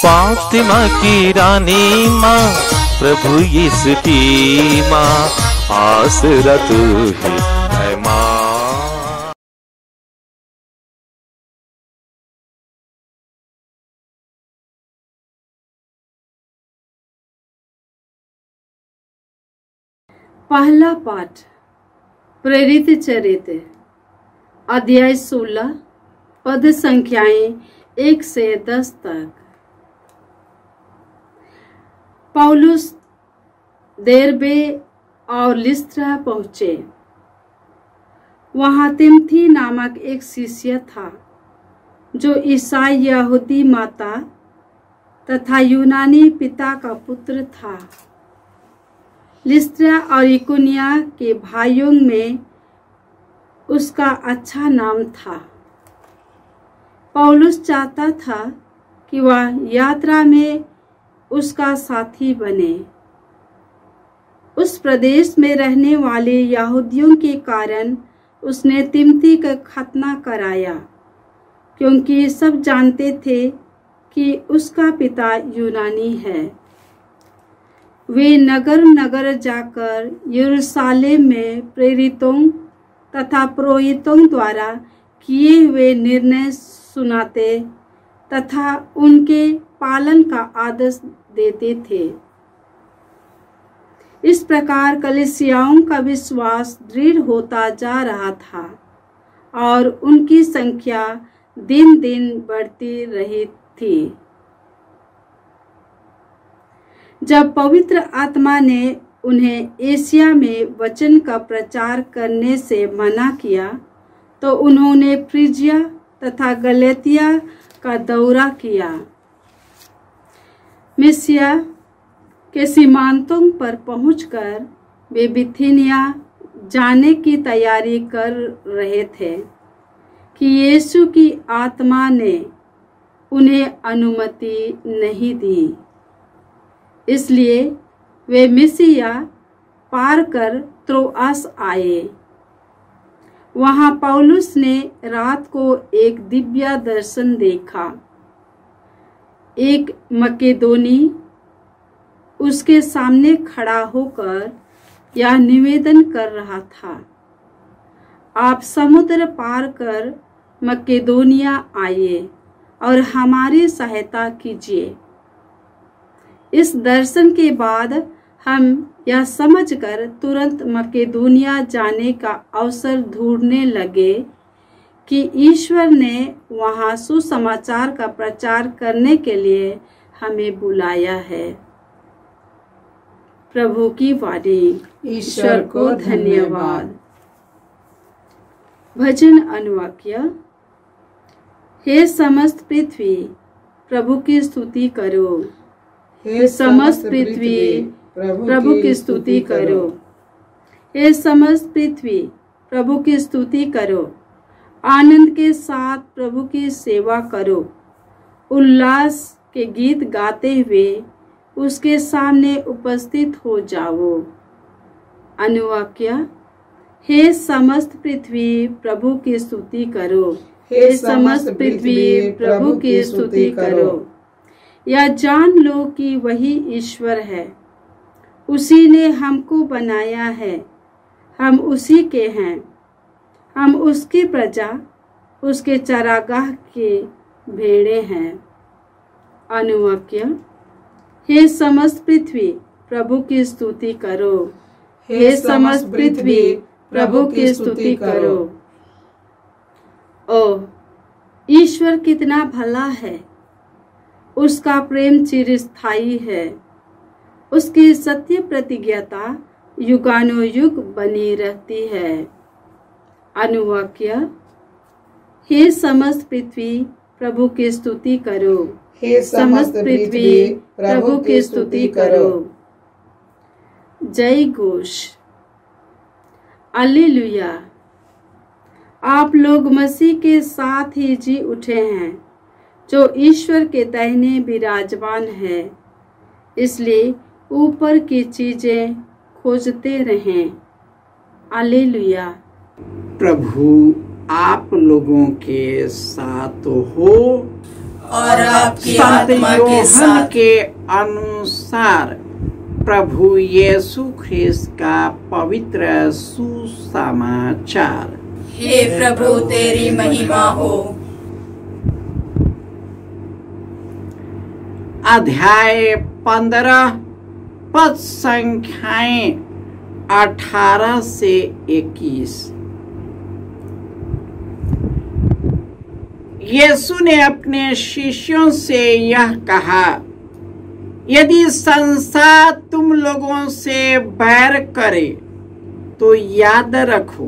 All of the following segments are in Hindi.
फातिमा की रानी माँ, प्रभु यीशु की माँ, आसरा तू ही है माँ। पहला पाठ प्रेरित चरित्र अध्याय 16 पद संख्याएं 1 से 10 तक। पौलुस देरबे और लिस्त्रा पहुंचे। वहां तिमथी नामक एक शिष्य था जो ईसाई यहूदी माता तथा यूनानी पिता का पुत्र था। लिस्त्रा और इकोनिया के भाइयों में उसका अच्छा नाम था। पौलुस चाहता था कि वह यात्रा में उसका साथी बने। उस प्रदेश में रहने वाले यहूदियों के कारण उसने तिमथी का खतना कराया, क्योंकि सब जानते थे कि उसका पिता यूनानी है। वे नगर नगर जाकर यरूशलेम में प्रेरितों तथा पुरोहितों द्वारा किए हुए निर्णय सुनाते तथा उनके पालन का आदेश देते थे। इस प्रकार कलीसियाओं का विश्वास दृढ़ होता जा रहा था और उनकी संख्या दिन दिन बढ़ती रही थी। जब पवित्र आत्मा ने उन्हें एशिया में वचन का प्रचार करने से मना किया तो उन्होंने फ्रिजिया तथा गलातिया का दौरा किया। मिसिया के सीमांतों पर पहुंचकर वे बिथिनिया जाने की तैयारी कर रहे थे कि यीशु की आत्मा ने उन्हें अनुमति नहीं दी। इसलिए वे मिसिया पार कर त्रोआस आए। वहां पौलुस ने रात को एक दिव्य दर्शन देखा। एक मकेदोनी उसके सामने खड़ा होकर यह निवेदन कर रहा था, आप समुद्र पार कर मकेदोनिया आइए और हमारी सहायता कीजिए। इस दर्शन के बाद हम यह समझकर तुरंत मकेदोनिया जाने का अवसर ढूंढने लगे कि ईश्वर ने वहां सुसमाचार का प्रचार करने के लिए हमें बुलाया है। प्रभु की वाणी। ईश्वर को धन्यवाद। भजन अनुवाक्य। हे समस्त पृथ्वी प्रभु की स्तुति करो। हे समस्त पृथ्वी प्रभु की स्तुति करो। हे समस्त पृथ्वी प्रभु की स्तुति करो। आनंद के साथ प्रभु की सेवा करो। उल्लास के गीत गाते हुए उसके सामने उपस्थित हो जाओ। अनुवाक्य। हे समस्त पृथ्वी प्रभु की स्तुति करो। हे समस्त पृथ्वी प्रभु की स्तुति करो। यह जान लो कि वही ईश्वर है। उसी ने हमको बनाया है। हम उसी के हैं। हम उसकी प्रजा, उसके चरागाह के भेड़े हैं। अनुवाक्य। हे समस्त पृथ्वी प्रभु की स्तुति करो। हे समस्त पृथ्वी प्रभु की स्तुति करो। ओह, ईश्वर कितना भला है। उसका प्रेम चिरस्थायी है। उसकी सत्य प्रतिज्ञता युगानुयुग बनी रहती है। अनुवाक्य। हे समस्त पृथ्वी प्रभु की स्तुति करो। हे समस्त पृथ्वी प्रभु की स्तुति करो। जय घोष। हालेलुया। आप लोग मसीह के साथ ही जी उठे हैं, जो ईश्वर के दाहिने विराजमान है। इसलिए ऊपर की चीजें खोजते रहें। हालेलुया। प्रभु आप लोगों के साथ हो और आपकी संत आत्मा के योहन साथ। के अनुसार प्रभु यीशु ख्रिस्त का पवित्र सुसमाचार। हे प्रभु तेरी महिमा हो। अध्याय 15 पद संख्याएं 18 से 21। यीशु ने अपने शिष्यों से यह कहा, यदि संसार तुम लोगों से बैर करे तो याद रखो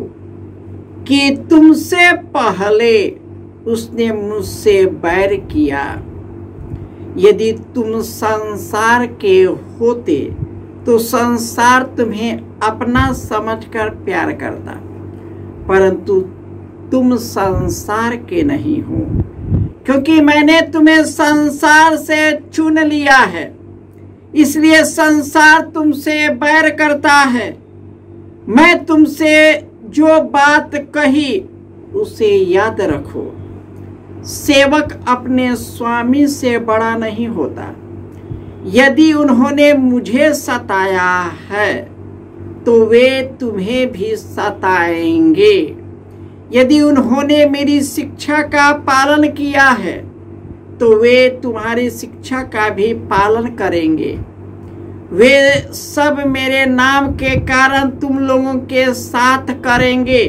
कि तुमसे पहले उसने मुझसे बैर किया। यदि तुम संसार के होते तो संसार तुम्हें अपना समझकर प्यार करता, परंतु तुम संसार के नहीं हो, क्योंकि मैंने तुम्हें संसार से चुन लिया है। इसलिए संसार तुमसे बैर करता है। मैं तुमसे जो बात कही उसे याद रखो। सेवक अपने स्वामी से बड़ा नहीं होता। यदि उन्होंने मुझे सताया है तो वे तुम्हें भी सताएंगे। यदि उन्होंने मेरी शिक्षा का पालन किया है तो वे तुम्हारी शिक्षा का भी पालन करेंगे। वे सब मेरे नाम के कारण तुम लोगों के साथ करेंगे,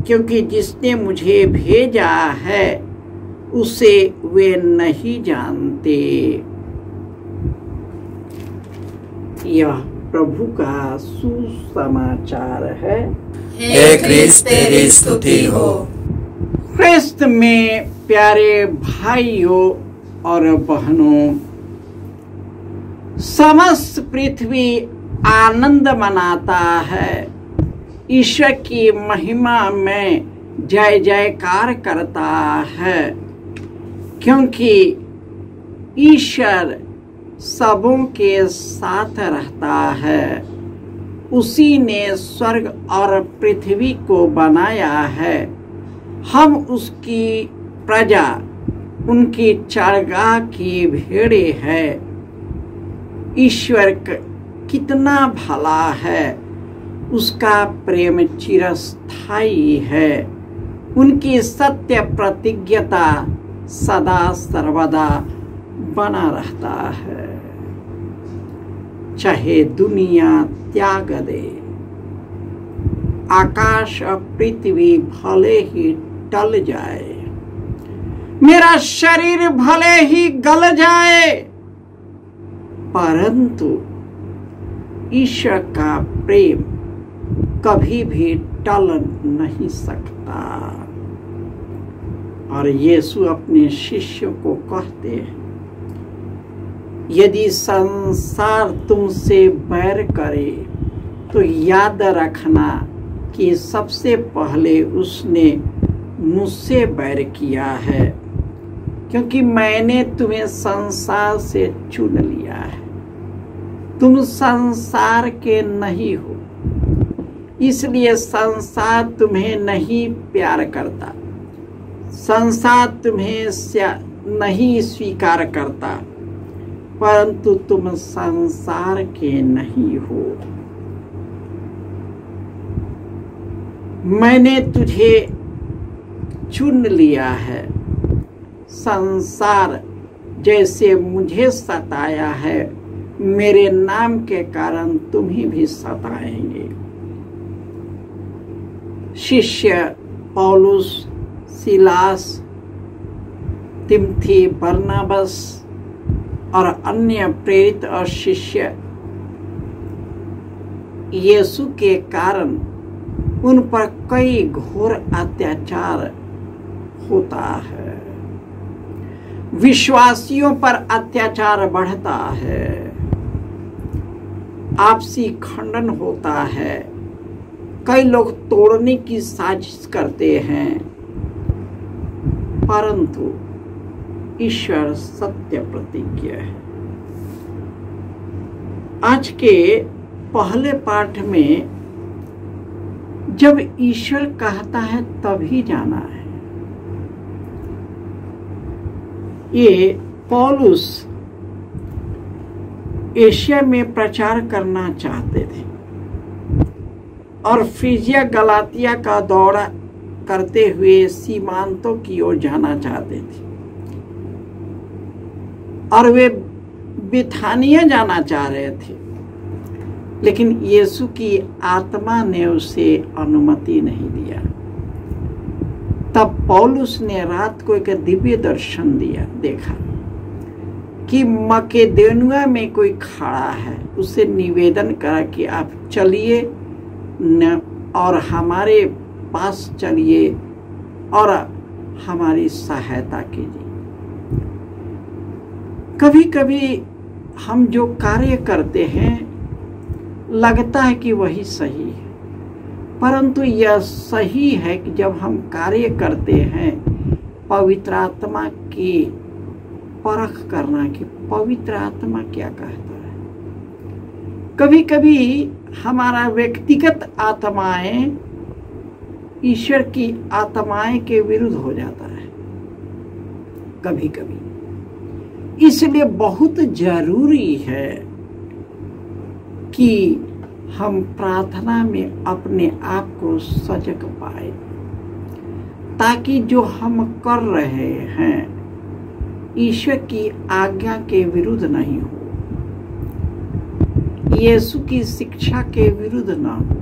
क्योंकि जिसने मुझे भेजा है उसे वे नहीं जानते। यह प्रभु का सुसमाचार है। हे ख्रिस्त तेरी स्तुति हो। ख्रिस्त में प्यारे भाइयों और बहनों, समस्त पृथ्वी आनंद मनाता है, ईश्वर की महिमा में जय जयकार करता है, क्योंकि ईश्वर सबों के साथ रहता है। उसी ने स्वर्ग और पृथ्वी को बनाया है। हम उसकी प्रजा, उनकी चरगाह की भेड़े है। ईश्वर कितना भला है, उसका प्रेम चिरस्थायी है। उनकी सत्य प्रतिज्ञता सदा सर्वदा बना रहता है, चाहे दुनिया त्याग दे। आकाश और पृथ्वी भले ही टल जाए, मेरा शरीर भले ही गल जाए, परंतु ईश्वर का प्रेम कभी भी टल नहीं सकता। और यीशु अपने शिष्यों को कहते हैं, यदि संसार तुमसे बैर करे तो याद रखना कि सबसे पहले उसने मुझसे बैर किया है, क्योंकि मैंने तुम्हें संसार से चुन लिया है। तुम संसार के नहीं हो, इसलिए संसार तुम्हें नहीं प्यार करता। संसार तुम्हें नहीं स्वीकार करता, परंतु तुम संसार के नहीं हो। मैंने तुझे चुन लिया है। संसार जैसे मुझे सताया है, मेरे नाम के कारण तुम्हें भी सताएंगे। शिष्य पौलुस, सिलास, तिमथी, बरनबास और अन्य प्रेरित और शिष्य यीशु के कारण उन पर कई घोर अत्याचार होता है। विश्वासियों पर अत्याचार बढ़ता है, आपसी खंडन होता है, कई लोग तोड़ने की साजिश करते हैं, परंतु ईश्वर सत्य प्रतिज्ञ है। आज के पहले पाठ में जब ईश्वर कहता है तभी जाना है। ये पौलुस एशिया में प्रचार करना चाहते थे और फ्रीजिया गलातिया का दौरा करते हुए सीमांतों की ओर जाना चाहते थे और वे बिथानिया जाना चाह रहे थे, लेकिन यीशु की आत्मा ने उसे अनुमति नहीं दिया। तब पौलुस ने रात को एक दिव्य दर्शन देखा कि मकेदोनिया में कोई खड़ा है। उसे निवेदन करा कि आप चलिए और हमारे पास चलिए और हमारी सहायता कीजिए। कभी कभी हम जो कार्य करते हैं लगता है कि वही सही है, परंतु यह सही है कि जब हम कार्य करते हैं पवित्र आत्मा की परख करना कि पवित्र आत्मा क्या कहता है। कभी कभी हमारा व्यक्तिगत आत्माएं ईश्वर की आत्माएं के विरुद्ध हो जाता है कभी कभी। इसलिए बहुत जरूरी है कि हम प्रार्थना में अपने आप को सजग पाए, ताकि जो हम कर रहे हैं ईश्वर की आज्ञा के विरुद्ध नहीं हो, यीशु की शिक्षा के विरुद्ध ना हो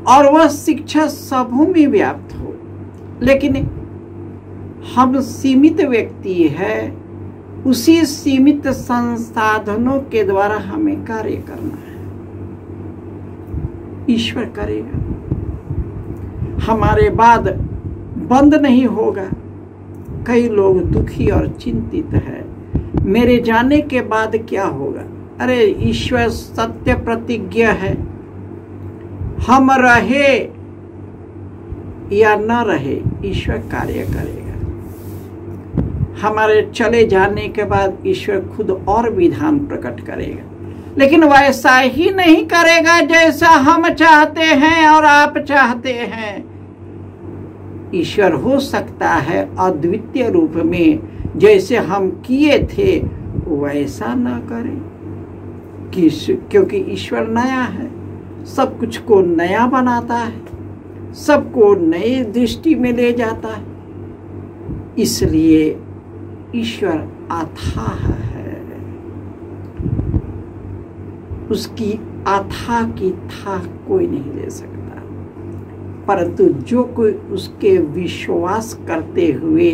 और वह शिक्षा सबों में व्याप्त हो। लेकिन हम सीमित व्यक्ति है, उसी सीमित संसाधनों के द्वारा हमें कार्य करना है। ईश्वर करेगा, हमारे बाद बंद नहीं होगा। कई लोग दुखी और चिंतित है, मेरे जाने के बाद क्या होगा। अरे ईश्वर सत्य प्रतिज्ञ है, हम रहे या न रहे ईश्वर कार्य करेगा। हमारे चले जाने के बाद ईश्वर खुद और विधान प्रकट करेगा, लेकिन वैसा ही नहीं करेगा जैसा हम चाहते हैं और आप चाहते हैं। ईश्वर हो सकता है अद्वितीय रूप में जैसे हम किए थे वैसा ना करे, क्योंकि ईश्वर नया है, सब कुछ को नया बनाता है, सबको नई दृष्टि में ले जाता है। इसलिए ईश्वर अथाह है, उसकी अथाह की था कोई नहीं ले सकता। परंतु जो कोई उसके विश्वास करते हुए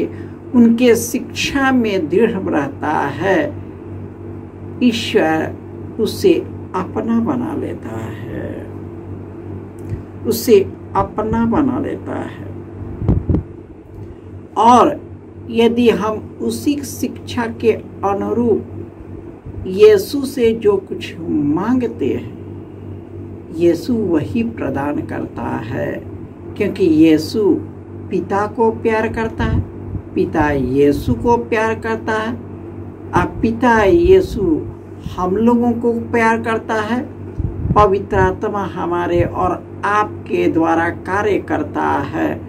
उनके शिक्षा में दृढ़ रहता है, ईश्वर उसे अपना बना लेता है, उसे अपना बना लेता है। और यदि हम उसी शिक्षा के अनुरूप यीशु से जो कुछ मांगते हैं, यीशु वही प्रदान करता है, क्योंकि यीशु पिता को प्यार करता है, पिता यीशु को प्यार करता है, अब पिता यीशु हम लोगों को प्यार करता है। पवित्र आत्मा हमारे और आपके द्वारा कार्य करता है,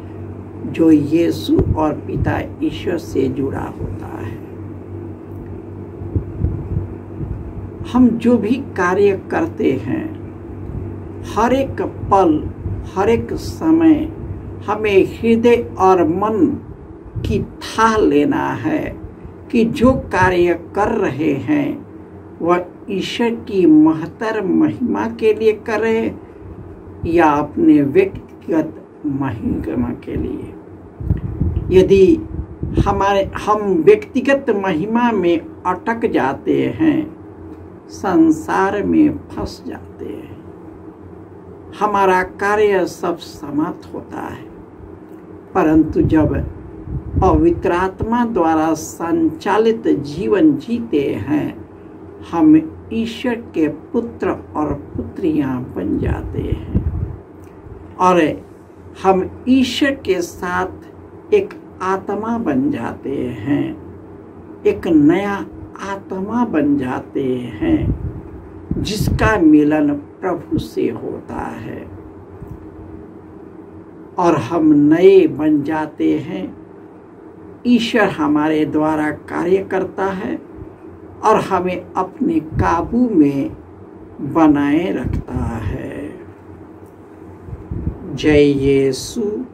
जो यीशु और पिता ईश्वर से जुड़ा होता है। हम जो भी कार्य करते हैं, हर एक पल हर एक समय हमें हृदय और मन की थाह लेना है कि जो कार्य कर रहे हैं वह ईश्वर की महत्तर महिमा के लिए करें या अपने व्यक्तिगत महिमा के लिए। यदि हम व्यक्तिगत महिमा में अटक जाते हैं, संसार में फंस जाते हैं, हमारा कार्य सब समाप्त होता है। परंतु जब पवित्र आत्मा द्वारा संचालित जीवन जीते हैं, हम ईश्वर के पुत्र और पुत्रियां बन जाते हैं और हम ईश्वर के साथ एक आत्मा बन जाते हैं, एक नया आत्मा बन जाते हैं जिसका मिलन प्रभु से होता है और हम नए बन जाते हैं ईश्वर हमारे द्वारा कार्य करता है और हमें अपने काबू में बनाए रखता है। जय यीशु।